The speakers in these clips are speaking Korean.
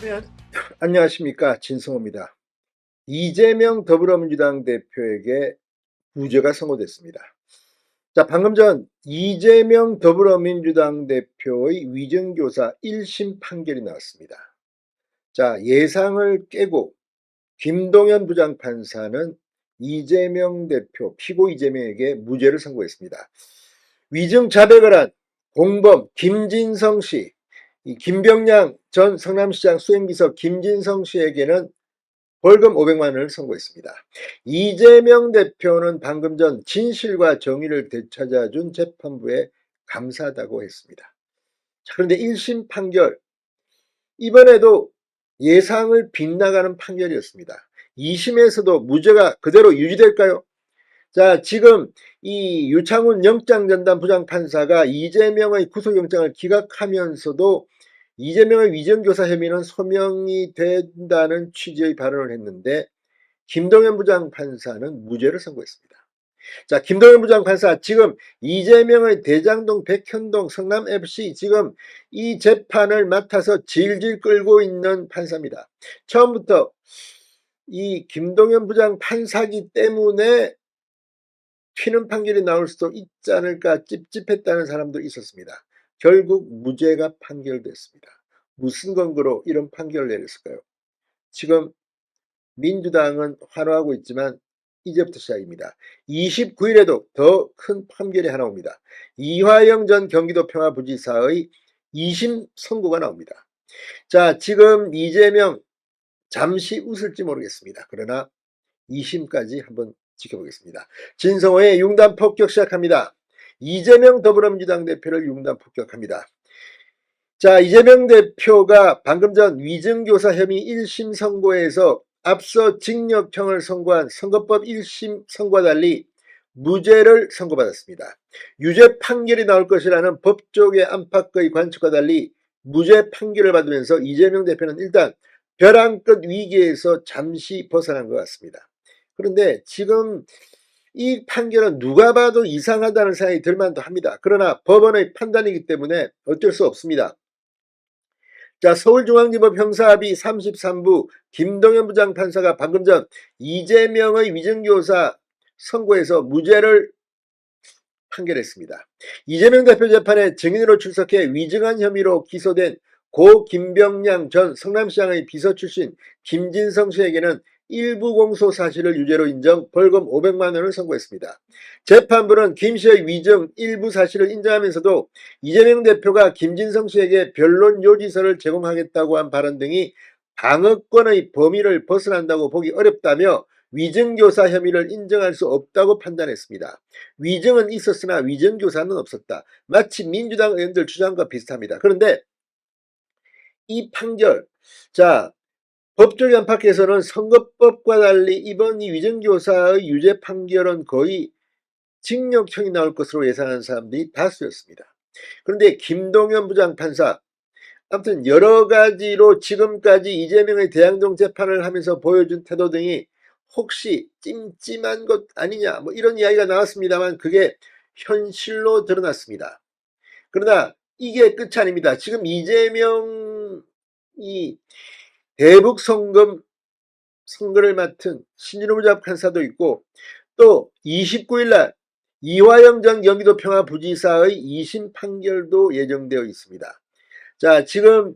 네, 안녕하십니까, 진성호입니다. 이재명 더불어민주당 대표에게 무죄가 선고됐습니다. 자, 방금 전 이재명 더불어민주당 대표의 위정교사 1심 판결이 나왔습니다. 자, 예상을 깨고 김동연 부장판사는 이재명 대표, 피고 이재명에게 무죄를 선고했습니다. 위증 자백을 한 공범 김진성 씨, 이 김병량 전 성남시장 수행비서 김진성 씨에게는 벌금 500만 원을 선고했습니다. 이재명 대표는 방금 전 진실과 정의를 되찾아준 재판부에 감사하다고 했습니다. 자, 그런데 1심 판결, 이번에도 예상을 빗나가는 판결이었습니다. 2심에서도 무죄가 그대로 유지될까요? 자, 지금 이 유창훈 영장전담 부장판사가 이재명의 구속영장을 기각하면서도 이재명의 위정교사 혐의는 소명이 된다는 취지의 발언을 했는데 김동연 부장판사는 무죄를 선고했습니다. 자, 김동연 부장판사 지금 이재명의 대장동, 백현동, 성남FC 지금 이 재판을 맡아서 질질 끌고 있는 판사입니다. 처음부터 이 김동연 부장판사기 때문에 튀는 판결이 나올 수도 있지 않을까 찝찝했다는 사람도 있었습니다. 결국 무죄가 판결됐습니다. 무슨 근거로 이런 판결을 내렸을까요? 지금 민주당은 환호하고 있지만 이제부터 시작입니다. 29일에도 더 큰 판결이 하나 옵니다. 이화영 전 경기도 평화부지사의 2심 선고가 나옵니다. 자, 지금 이재명 잠시 웃을지 모르겠습니다. 그러나 2심까지 한번 지켜보겠습니다. 진성호의 융단 폭격 시작합니다. 이재명 더불어민주당 대표를 융단 폭격합니다. 자, 이재명 대표가 방금 전 위증교사 혐의 1심 선고에서 앞서 징역형을 선고한 선거법 1심 선고와 달리 무죄를 선고받았습니다. 유죄 판결이 나올 것이라는 법조계 안팎의 관측과 달리 무죄 판결을 받으면서 이재명 대표는 일단 벼랑 끝 위기에서 잠시 벗어난 것 같습니다. 그런데 지금 이 판결은 누가 봐도 이상하다는 생각이 들만도 합니다. 그러나 법원의 판단이기 때문에 어쩔 수 없습니다. 자, 서울중앙지법 형사합의 33부 김동연 부장판사가 방금 전 이재명의 위증교사 선고에서 무죄를 판결했습니다. 이재명 대표 재판에 증인으로 출석해 위증한 혐의로 기소된 고 김병량 전 성남시장의 비서 출신 김진성 씨에게는 일부 공소 사실을 유죄로 인정 벌금 500만 원을 선고했습니다. 재판부는 김 씨의 위증 일부 사실을 인정하면서도 이재명 대표가 김진성 씨에게 변론 요지서를 제공하겠다고 한 발언 등이 방어권의 범위를 벗어난다고 보기 어렵다며 위증교사 혐의를 인정할 수 없다고 판단했습니다. 위증은 있었으나 위증교사는 없었다. 마치 민주당 의원들 주장과 비슷합니다. 그런데 이 판결, 자, 법조계 안팎에서는 선거법과 달리 이번 이 위증교사의 유죄 판결은 거의 징역형이 나올 것으로 예상하는 사람들이 다수였습니다. 그런데 김동연 부장판사, 아무튼 여러 가지로 지금까지 이재명의 대장동 재판을 하면서 보여준 태도 등이 혹시 찜찜한 것 아니냐, 뭐 이런 이야기가 나왔습니다만 그게 현실로 드러났습니다. 그러나 이게 끝이 아닙니다. 지금 이재명이 대북 선거를 맡은 신진호 부장판사도 있고 또 29일 날 이화영 전 경기도 평화부지사의 2심 판결도 예정되어 있습니다. 자, 지금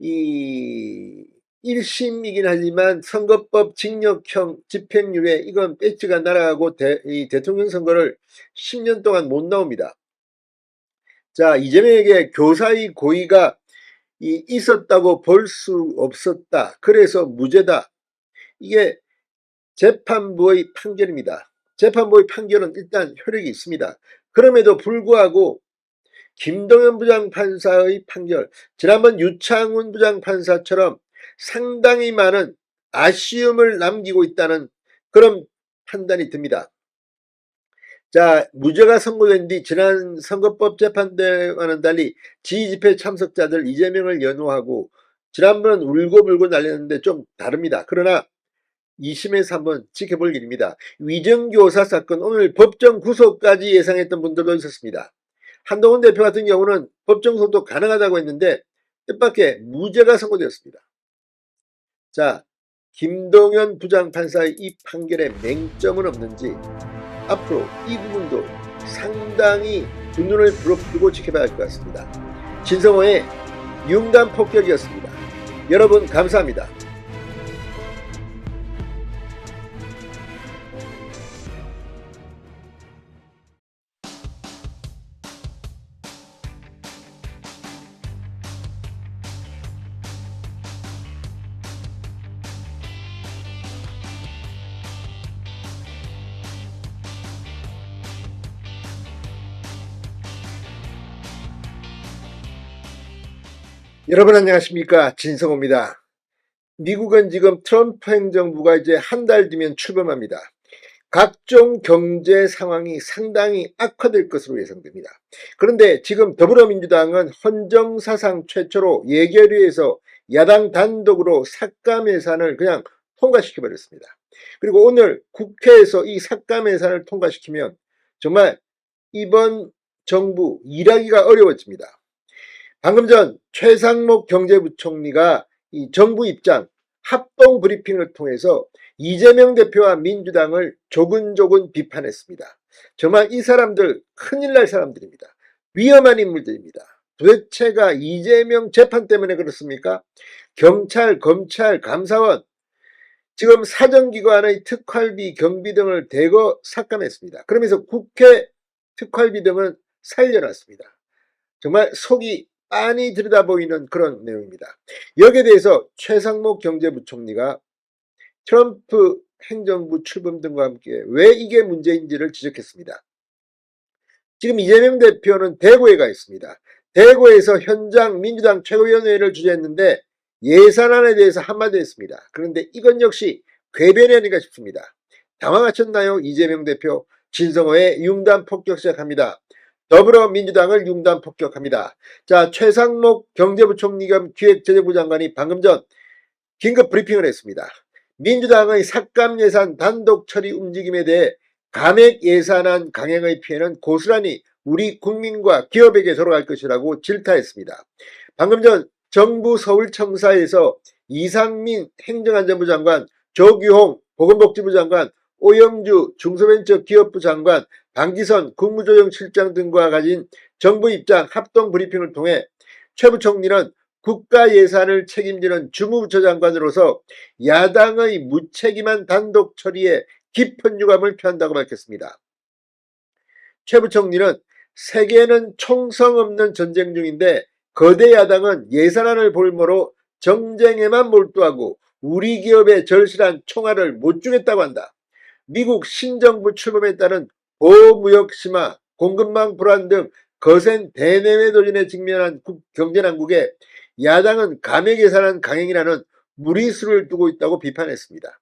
이 1심이긴 하지만 선거법 징역형 집행유예 이건 배지가 날아가고 이 대통령 선거를 10년 동안 못 나옵니다. 자, 이재명에게 교사의 고의가 있었다고 볼 수 없었다. 그래서 무죄다. 이게 재판부의 판결입니다. 재판부의 판결은 일단 효력이 있습니다. 그럼에도 불구하고 김동연 부장판사의 판결, 지난번 유창훈 부장판사처럼 상당히 많은 아쉬움을 남기고 있다는 그런 판단이 듭니다. 자, 무죄가 선고된 뒤 지난 선거법 재판 때와는 달리 지지집회 참석자들 이재명을 연호하고 지난번은 울고불고 난리났는데 좀 다릅니다. 그러나 2심에서 한번 지켜볼 일입니다. 위정교사 사건 오늘 법정 구속까지 예상했던 분들도 있었습니다. 한동훈 대표 같은 경우는 법정 구속도 가능하다고 했는데 뜻밖의 무죄가 선고되었습니다. 자, 김동연 부장판사의 이 판결에 맹점은 없는지 앞으로 이 부분도 상당히 두 눈을 부릅뜨고 지켜봐야 할 것 같습니다. 진성호의 융단 폭격이었습니다. 여러분 감사합니다. 여러분 안녕하십니까, 진성호입니다. 미국은 지금 트럼프 행정부가 이제 한 달 뒤면 출범합니다. 각종 경제 상황이 상당히 악화될 것으로 예상됩니다. 그런데 지금 더불어민주당은 헌정사상 최초로 예결위에서 야당 단독으로 삭감 예산을 그냥 통과시켜 버렸습니다. 그리고 오늘 국회에서 이 삭감 예산을 통과시키면 정말 이번 정부 일하기가 어려워집니다. 방금 전 최상목 경제부총리가 이 정부 입장 합동 브리핑을 통해서 이재명 대표와 민주당을 조근조근 비판했습니다. 정말 이 사람들 큰일 날 사람들입니다. 위험한 인물들입니다. 도대체가 이재명 재판 때문에 그렇습니까? 경찰, 검찰, 감사원, 지금 사정기관의 특활비, 경비 등을 대거 삭감했습니다. 그러면서 국회 특활비 등은 살려놨습니다. 정말 속이 빤히 들여다보이는 그런 내용입니다. 여기에 대해서 최상목 경제부총리가 트럼프 행정부 출범 등과 함께 왜 이게 문제인지를 지적했습니다. 지금 이재명 대표는 대구에 가 있습니다. 대구에서 현장 민주당 최고위원회를 주재했는데 예산안에 대해서 한마디 했습니다. 그런데 이건 역시 궤변이 아닌가 싶습니다. 당황하셨나요? 이재명 대표. 진성호의 융단 폭격 시작합니다. 더불어민주당을 융단 폭격합니다. 자, 최상목 경제부총리 겸 기획재정부 장관이 방금 전 긴급 브리핑을 했습니다. 민주당의 삭감 예산 단독 처리 움직임에 대해 감액 예산안 강행의 피해는 고스란히 우리 국민과 기업에게 돌아갈 것이라고 질타했습니다. 방금 전 정부 서울청사에서 이상민 행정안전부 장관, 조규홍 보건복지부 장관, 오영주 중소벤처기업부 장관, 방기선 국무조정실장 등과 가진 정부 입장 합동 브리핑을 통해 최 부총리는 국가 예산을 책임지는 주무부처 장관으로서 야당의 무책임한 단독 처리에 깊은 유감을 표한다고 밝혔습니다. 최 부총리는 세계는 총성 없는 전쟁 중인데 거대 야당은 예산안을 볼모로 정쟁에만 몰두하고 우리 기업의 절실한 총알을 못 주겠다고 한다. 미국 신정부 출범에 따른 보호무역 심화, 공급망 불안 등 거센 대내외 도전에 직면한 경제난국에 야당은 감액 예산안 강행이라는 무리수를 두고 있다고 비판했습니다.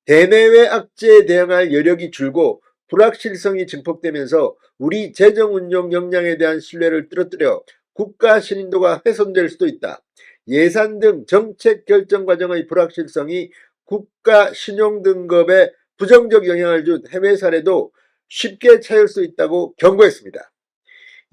대내외 악재에 대응할 여력이 줄고 불확실성이 증폭되면서 우리 재정운용 역량에 대한 신뢰를 떨어뜨려 국가 신인도가 훼손될 수도 있다. 예산 등 정책 결정 과정의 불확실성이 국가 신용 등급에 부정적 영향을 준 해외 사례도 쉽게 찾을 수 있다고 경고했습니다.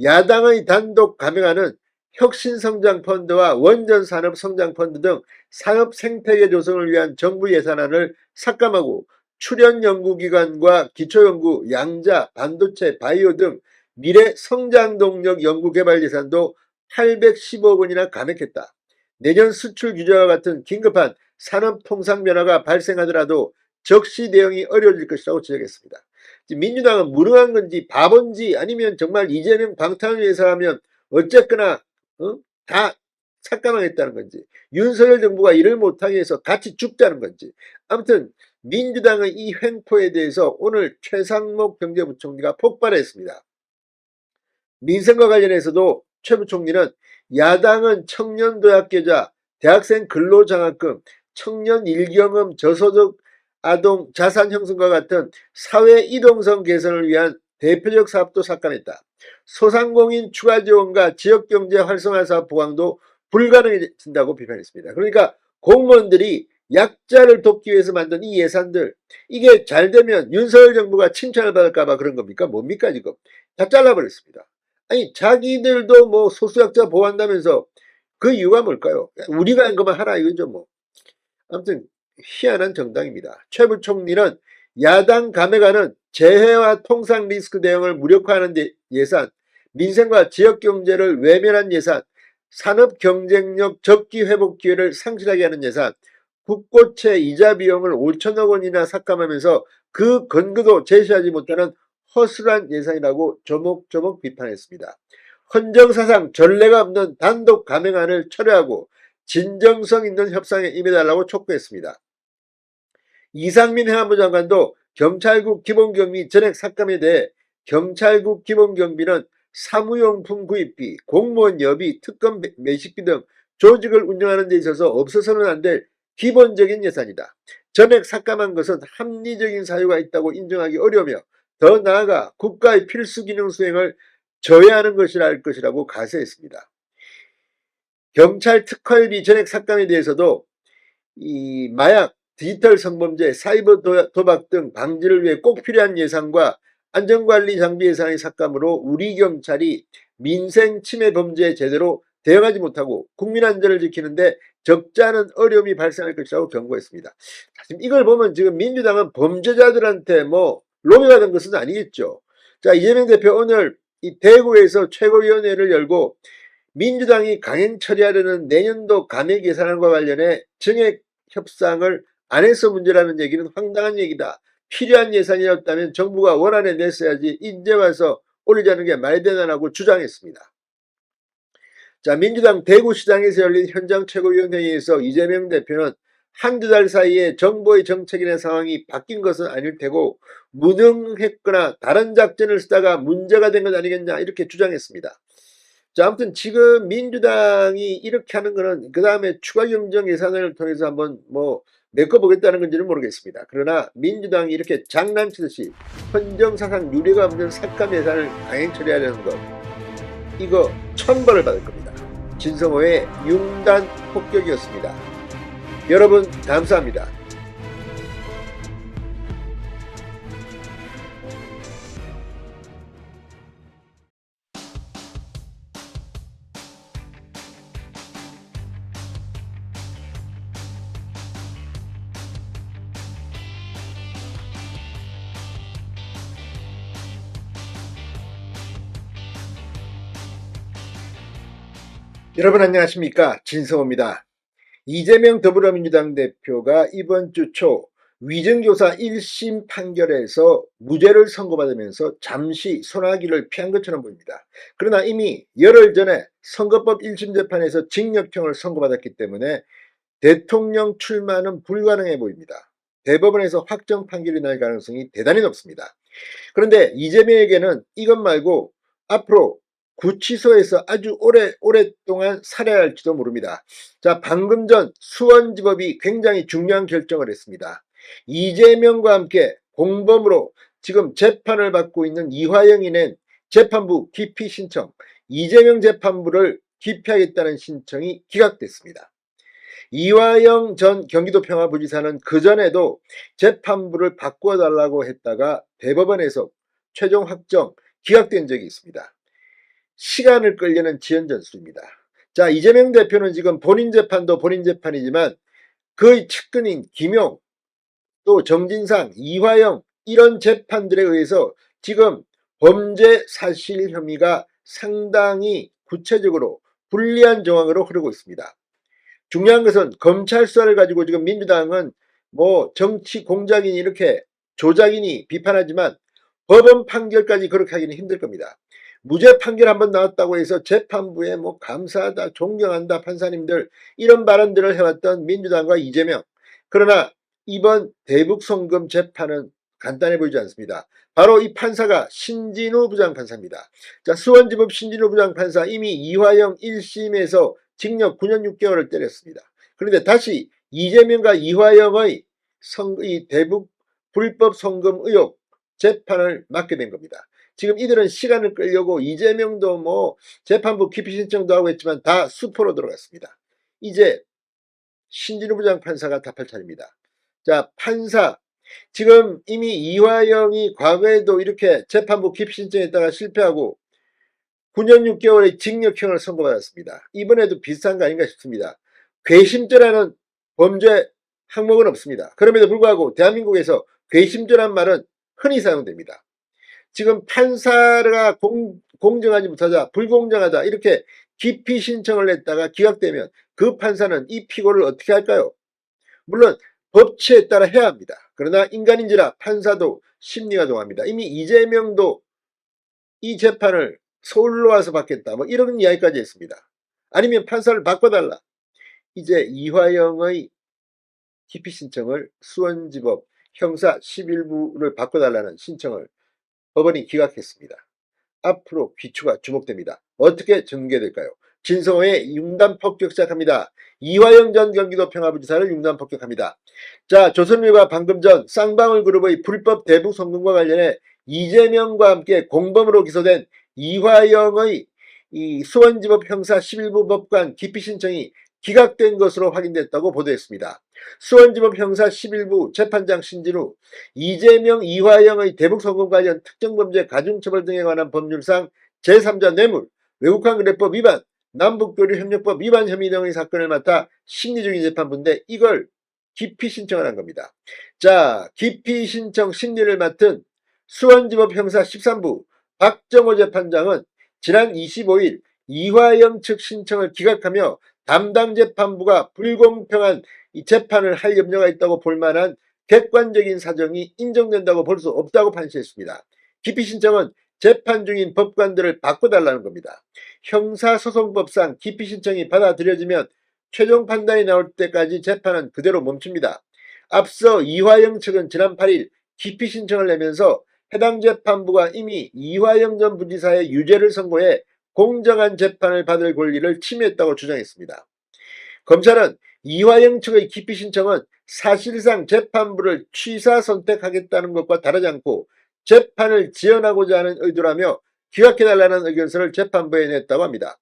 야당의 단독 감행안은 혁신성장펀드와 원전산업성장펀드 등 산업생태계 조성을 위한 정부 예산안을 삭감하고 출연연구기관과 기초연구, 양자, 반도체, 바이오 등 미래 성장동력 연구개발 예산도 815억 원이나 감액했다. 내년 수출 규제와 같은 긴급한 산업통상 변화가 발생하더라도 적시 대응이 어려워질 것이라고 지적했습니다. 민주당은 무능한 건지 바본지 아니면 정말 이재명 방탄을 위해서 하면 어쨌거나 다 삭감하겠다는 건지 윤석열 정부가 일을 못하게 해서 같이 죽자는 건지 아무튼 민주당의 이 횡포에 대해서 오늘 최상목 경제부총리가 폭발했습니다. 민생과 관련해서도 최 부총리는 야당은 청년 도약계좌, 대학생 근로장학금, 청년 일경험 저소득 아동 자산 형성과 같은 사회 이동성 개선을 위한 대표적 사업도 삭감했다. 소상공인 추가 지원과 지역경제 활성화 사업 보강도 불가능해진다고 비판했습니다. 그러니까 공무원들이 약자를 돕기 위해서 만든 이 예산들 이게 잘 되면 윤석열 정부가 칭찬을 받을까봐 그런 겁니까? 뭡니까 지금? 다 잘라버렸습니다. 아니 자기들도 뭐 소수약자 보호한다면서 그 이유가 뭘까요? 우리가 한 것만 하라 이거죠 뭐. 아무튼 희한한 정당입니다. 최 부총리는 야당 감액안은 재해와 통상 리스크 대응을 무력화하는 예산, 민생과 지역경제를 외면한 예산, 산업 경쟁력 적기 회복 기회를 상실하게 하는 예산, 국고채 이자 비용을 5천억 원이나 삭감하면서 그 근거도 제시하지 못하는 허술한 예산이라고 조목조목 비판했습니다. 헌정사상 전례가 없는 단독 감행안을 철회하고 진정성 있는 협상에 임해달라고 촉구했습니다. 이상민 행안부 장관도 경찰국 기본경비 전액 삭감에 대해 경찰국 기본경비는 사무용품 구입비, 공무원 여비, 특검 매식비 등 조직을 운영하는 데 있어서 없어서는 안 될 기본적인 예산이다. 전액 삭감한 것은 합리적인 사유가 있다고 인정하기 어려우며 더 나아가 국가의 필수 기능 수행을 저해하는 것이라고 가세했습니다. 경찰 특활비 전액 삭감에 대해서도 이 마약, 디지털 성범죄, 사이버 도박 등 방지를 위해 꼭 필요한 예산과 안전관리 장비 예산의 삭감으로 우리 경찰이 민생 침해 범죄에 제대로 대응하지 못하고 국민 안전을 지키는데 적지 않은 어려움이 발생할 것이라고 경고했습니다. 지금 이걸 보면 지금 민주당은 범죄자들한테 뭐 로비가 된 것은 아니겠죠. 자, 이재명 대표 오늘 이 대구에서 최고위원회를 열고 민주당이 강행 처리하려는 내년도 감액 예산안과 관련해 정액 협상을 안 해서 문제라는 얘기는 황당한 얘기다. 필요한 예산이었다면 정부가 원안에 냈어야지 이제 와서 올리자는 게 말이 되나라고 주장했습니다. 자, 민주당 대구시장에서 열린 현장 최고위원회의에서 이재명 대표는 한두 달 사이에 정부의 정책이나 상황이 바뀐 것은 아닐 테고 무능했거나 다른 작전을 쓰다가 문제가 된 것 아니겠냐 이렇게 주장했습니다. 자, 아무튼 지금 민주당이 이렇게 하는 거는 그 다음에 추가 경정 예산을 통해서 한번 뭐 메꿔보겠다는 건지는 모르겠습니다. 그러나 민주당이 이렇게 장난치듯이 헌정사상 유례가 없는 삭감 예산을 강행 처리하려는 것, 이거 천벌을 받을 겁니다. 진성호의 융단 폭격이었습니다. 여러분 감사합니다. 여러분 안녕하십니까, 진성호입니다. 이재명 더불어민주당 대표가 이번 주 초 위증교사 1심 판결에서 무죄를 선고받으면서 잠시 소나기를 피한 것처럼 보입니다. 그러나 이미 열흘 전에 선거법 1심 재판에서 징역형을 선고받았기 때문에 대통령 출마는 불가능해 보입니다. 대법원에서 확정 판결이 날 가능성이 대단히 높습니다. 그런데 이재명에게는 이것 말고 앞으로 구치소에서 아주 오랫동안 살아야 할지도 모릅니다. 자, 방금 전 수원지법이 굉장히 중요한 결정을 했습니다. 이재명과 함께 공범으로 지금 재판을 받고 있는 이화영이 낸 재판부 기피 신청, 이재명 재판부를 기피하겠다는 신청이 기각됐습니다. 이화영 전 경기도평화부지사는 그전에도 재판부를 바꿔달라고 했다가 대법원에서 최종 확정 기각된 적이 있습니다. 시간을 끌려는 지연전술입니다. 자, 이재명 대표는 지금 본인 재판도 본인 재판이지만 그의 측근인 김용, 또 정진상, 이화영 이런 재판들에 의해서 지금 범죄 사실 혐의가 상당히 구체적으로 불리한 정황으로 흐르고 있습니다. 중요한 것은 검찰 수사를 가지고 지금 민주당은 뭐 정치 공작이니 이렇게 조작이니 비판하지만 법원 판결까지 그렇게 하기는 힘들 겁니다. 무죄 판결 한번 나왔다고 해서 재판부에 뭐 감사하다, 존경한다, 판사님들 이런 발언들을 해왔던 민주당과 이재명. 그러나 이번 대북 송금 재판은 간단해 보이지 않습니다. 바로 이 판사가 신진우 부장판사입니다. 자, 수원지법 신진우 부장판사 이미 이화영 1심에서 징역 9년 6개월을 때렸습니다. 그런데 다시 이재명과 이화영의 이 대북 불법 송금 의혹 재판을 맡게 된 겁니다. 지금 이들은 시간을 끌려고 이재명도 뭐 재판부 기피 신청도 하고 했지만 다 수포로 들어갔습니다. 이제 신진우 부장판사가 답할 차례입니다. 자, 판사. 지금 이미 이화영이 과거에도 이렇게 재판부 기피 신청했다가 실패하고 9년 6개월의 징역형을 선고받았습니다. 이번에도 비슷한 거 아닌가 싶습니다. 괘씸죄라는 범죄 항목은 없습니다. 그럼에도 불구하고 대한민국에서 괘씸죄란 말은 흔히 사용됩니다. 지금 판사가 공정하지 못하자, 불공정하다 이렇게 기피 신청을 냈다가 기각되면 그 판사는 이 피고를 어떻게 할까요? 물론 법치에 따라 해야 합니다. 그러나 인간인지라 판사도 심리가 동합니다. 이미 이재명도 이 재판을 서울로 와서 받겠다 뭐 이런 이야기까지 했습니다. 아니면 판사를 바꿔달라. 이제 이화영의 기피 신청을 수원지법 형사 11부를 바꿔달라는 신청을 법원이 기각했습니다. 앞으로 귀추가 주목됩니다. 어떻게 전개될까요? 진성호의 융단 폭격 시작합니다. 이화영 전 경기도 평화부지사를 융단 폭격합니다. 자, 조선일보가 방금 전 쌍방울 그룹의 불법 대북 송금과 관련해 이재명과 함께 공범으로 기소된 이화영의 이 수원지법 형사 11부 법관 기피 신청이 기각된 것으로 확인됐다고 보도했습니다. 수원지법 형사 11부 재판장 신진우, 이재명, 이화영의 대북송금 관련 특정범죄 가중처벌 등에 관한 법률상 제3자 뇌물, 외국환거래법 위반, 남북교류협력법 위반 혐의 등의 사건을 맡아 심리적인 재판부인데 이걸 기피 신청을 한 겁니다. 자, 기피 신청 심리를 맡은 수원지법 형사 13부 박정호 재판장은 지난 25일 이화영 측 신청을 기각하며 담당 재판부가 불공평한 이 재판을 할 염려가 있다고 볼 만한 객관적인 사정이 인정된다고 볼 수 없다고 판시했습니다. 기피 신청은 재판 중인 법관들을 바꿔달라는 겁니다. 형사소송법상 기피 신청이 받아들여지면 최종 판단이 나올 때까지 재판은 그대로 멈춥니다. 앞서 이화영 측은 지난 8일 기피 신청을 내면서 해당 재판부가 이미 이화영 전 부지사의 유죄를 선고해 공정한 재판을 받을 권리를 침해했다고 주장했습니다. 검찰은 이화영 측의 기피 신청은 사실상 재판부를 취사 선택하겠다는 것과 다르지 않고 재판을 지연하고자 하는 의도라며 기각해달라는 의견서를 재판부에 냈다고 합니다.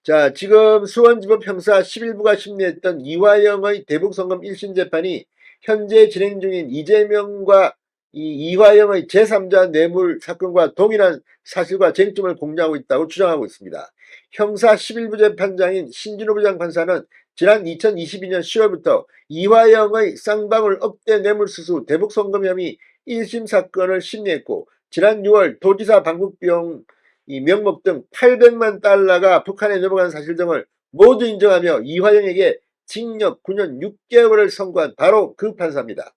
자, 지금 수원지법 형사 11부가 심리했던 이화영의 대북송금 1심 재판이 현재 진행 중인 이재명과 이화영의 제3자 뇌물 사건과 동일한 사실과 쟁점을 공유하고 있다고 주장하고 있습니다. 형사 11부 재판장인 신진우 부장판사는 지난 2022년 10월부터 이화영의 쌍방울 억대 뇌물수수 대북송금 혐의 1심 사건을 심리했고 지난 6월 도지사 방북비용 명목 등 800만 달러가 북한에 넘어간 사실 등을 모두 인정하며 이화영에게 징역 9년 6개월을 선고한 바로 그 판사입니다.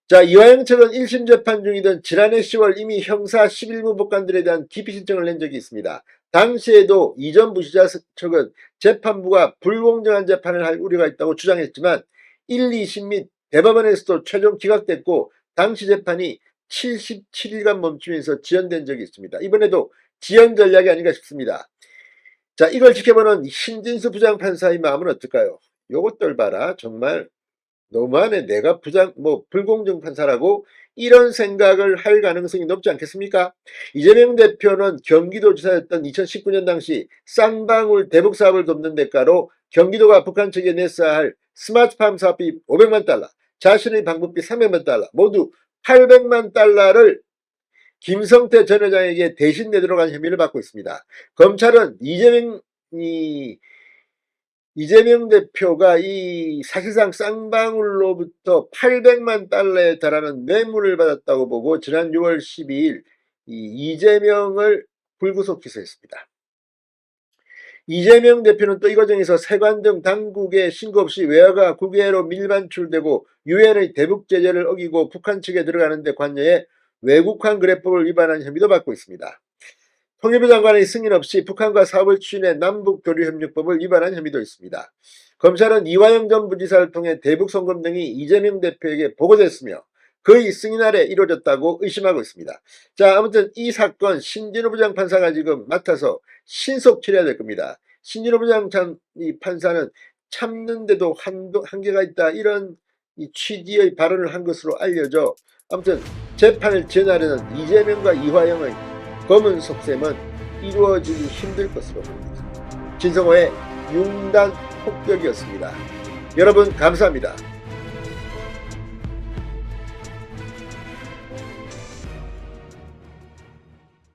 자, 이화영 측은 1심 재판 중이던 지난해 10월 이미 형사 11부 법관들에 대한 기피 신청을 낸 적이 있습니다. 당시에도 이전 부시자 측은 재판부가 불공정한 재판을 할 우려가 있다고 주장했지만 1, 2심 및 대법원에서도 최종 기각됐고 당시 재판이 77일간 멈추면서 지연된 적이 있습니다. 이번에도 지연 전략이 아닌가 싶습니다. 자, 이걸 지켜보는 신진수 부장판사의 마음은 어떨까요? 요것들 봐라. 정말 너무하네. 내가 불공정 판사라고 이런 생각을 할 가능성이 높지 않겠습니까? 이재명 대표는 경기도지사였던 2019년 당시 쌍방울 대북 사업을 돕는 대가로 경기도가 북한 측에 냈어야 할 스마트팜 사업비 500만 달러, 자신의 방북비 300만 달러, 모두 800만 달러를 김성태 전 회장에게 대신 내도록 한 혐의를 받고 있습니다. 검찰은 이재명 대표가 이 사실상 쌍방울로부터 800만 달러에 달하는 뇌물을 받았다고 보고 지난 6월 12일 이재명을 불구속 기소했습니다. 이재명 대표는 또 이 과정에서 세관 등 당국의 신고 없이 외화가 국외로 밀반출되고 유엔의 대북 제재를 어기고 북한 측에 들어가는 데 관여해 외국환 거래법을 위반한 혐의도 받고 있습니다. 통일부 장관의 승인 없이 북한과 사업을 추진해 남북교류협력법을 위반한 혐의도 있습니다. 검찰은 이화영 전 부지사를 통해 대북송금 등이 이재명 대표에게 보고됐으며 그의 승인 아래 이루어졌다고 의심하고 있습니다. 자, 아무튼 이 사건 신진우 부장판사가 지금 맡아서 신속 처리해야 될 겁니다. 신진우 부장판사는 참는데도 한계가 있다 이런 이 취지의 발언을 한 것으로 알려져 아무튼 재판을 지연하려는 이재명과 이화영의 검은 속셈은 이루어지기 힘들 것으로 보입니다. 진성호의 융단 폭격이었습니다. 여러분 감사합니다.